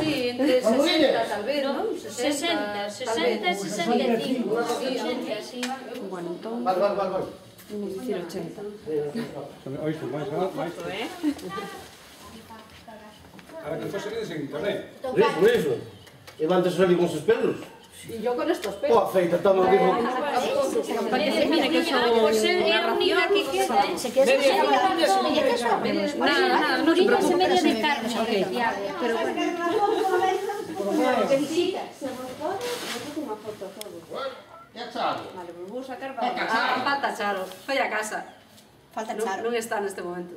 Sí, entre 60 tal vez, non? 60 e 65. 80, así. Bueno, entón, Vale. vamos dicir 80. Oye, máis. Ahora que despois seguides en internet. Riso. E van ter salir con sus pelos. Y yo con estos pelos. Oh, feita, toma, digo. Mira que son Pues é a única que queda, ¿eh? Se quieres que sea nada, no te Orillas e medio preocupes. de carne especial. Pero bueno, Ya Charo. Vale, pues vou sacar Falta Charo. falta Charo. Foi a casa. falta Non Charo. está neste momento.